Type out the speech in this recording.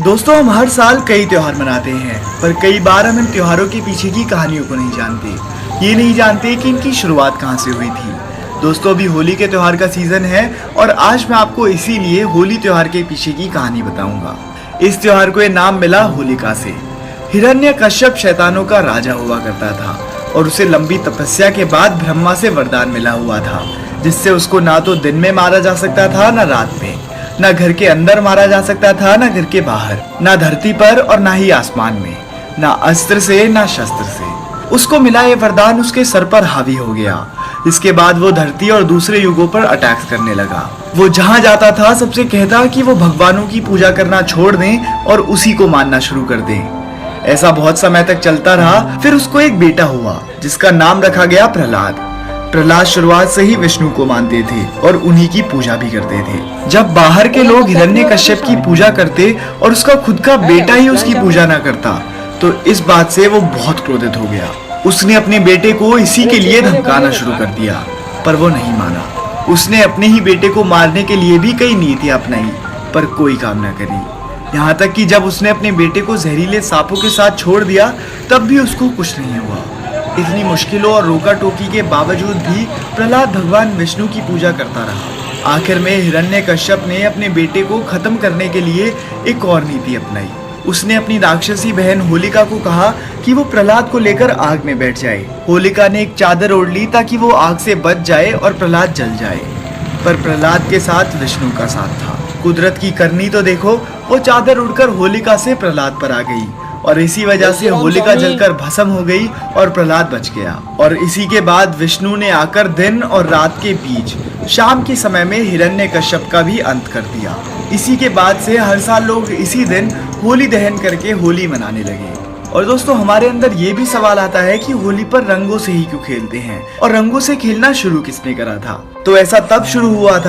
दोस्तों, हम हर साल कई त्योहार मनाते हैं, पर कई बार हम इन त्योहारों के पीछे की कहानियों को नहीं जानते। ये नहीं जानते कि इनकी शुरुआत कहाँ से हुई थी। दोस्तों, अभी होली के त्योहार का सीजन है और आज मैं आपको इसीलिए होली त्योहार के पीछे की कहानी बताऊंगा। इस त्योहार को ये नाम मिला होलिका से। हिरण्यकश्यप शैतानों का राजा हुआ करता था और उसे लंबी तपस्या के बाद ब्रह्मा से वरदान मिला हुआ था, जिससे उसको ना तो दिन में मारा जा सकता था ना रात में, ना घर के अंदर मारा जा सकता था ना घर के बाहर, ना धरती पर और ना ही आसमान में, ना अस्त्र से ना शस्त्र से। उसको मिला ये वरदान उसके सर पर हावी हो गया। इसके बाद वो धरती और दूसरे युगों पर अटैक करने लगा। वो जहां जाता था सबसे कहता कि वो भगवानों की पूजा करना छोड़ दें और उसी को मानना शुरू कर दें। ऐसा बहुत समय तक चलता रहा। फिर उसको एक बेटा हुआ जिसका नाम रखा गया प्रहलाद। प्रहलाद शुरुआत से ही विष्णु को मानते थे और उन्हीं की पूजा भी करते थे। जब बाहर के लोग हिरण्यकश्यप की पूजा करते और उसका खुद का बेटा ही उसकी पूजा ना करता, तो इस बात से वो बहुत क्रोधित हो गया। उसने अपने बेटे को इसी के लिए धमकाना शुरू कर दिया, पर वो नहीं माना। उसने अपने ही बेटे को मारने के लिए भी कई नीतियां अपनाई, पर कोई काम न करी। यहाँ तक कि जब उसने अपने बेटे को जहरीले सांपों के साथ छोड़ दिया, तब भी उसको कुछ नहीं हुआ। इतनी मुश्किलों और रोका टोकी के बावजूद भी प्रहलाद भगवान विष्णु की पूजा करता रहा। आखिर में हिरण्यकश्यप ने अपने बेटे को खत्म करने के लिए एक और नीति अपनाई। उसने अपनी राक्षसी बहन होलिका को कहा कि वो प्रहलाद को लेकर आग में बैठ जाए। होलिका ने एक चादर ओढ़ ली ताकि वो आग से बच जाए और प्रहलाद जल जाए, पर प्रहलाद के साथ विष्णु का साथ था। कुदरत की करनी तो देखो, वो चादर उड़कर होलिका से प्रहलाद पर आ गई और इसी वजह से होलिका जलकर भस्म हो गई और प्रहलाद बच गया। और इसी के बाद विष्णु ने आकर दिन और रात के बीच शाम के समय में हिरण्यकश्यप का भी अंत कर दिया। इसी के बाद से हर साल लोग इसी दिन होली दहन करके होली मनाने लगे। और दोस्तों, हमारे अंदर ये भी सवाल आता है कि होली पर रंगों से ही क्यों खेलते हैं और रंगों से खेलना शुरू किसने करा था? तो ऐसा तब शुरू हुआ था